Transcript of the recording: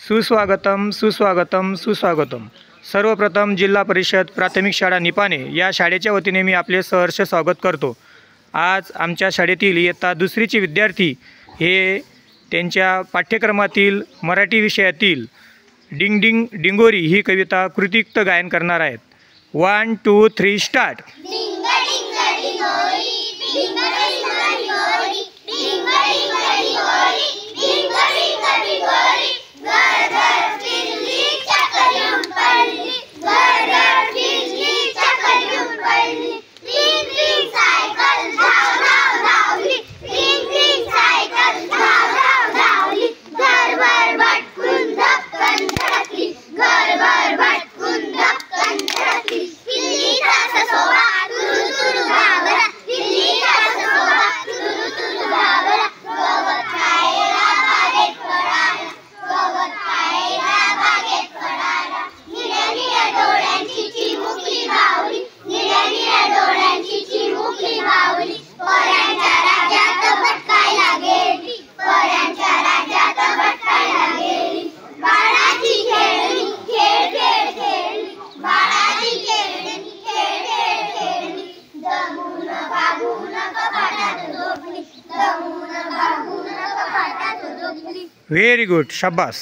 सुस्वागतम सुस्वागतम सुस्वागतम। सर्वप्रथम जिल्हा परिषद प्राथमिक शाळा निपाणे या शाळेच्या वतीने मी आपले सहर्ष स्वागत करतो। आज आमच्या शाळेतील इयत्ता दुसरीचे विद्यार्थी हे त्यांच्या पाठ्यक्रमातील मराठी विषयातील डिंग डिंग डिंगोरी ही कविता कृतियुक्त गायन करणार आहेत। 1 2 3 स्टार्ट। Very good, शाबास।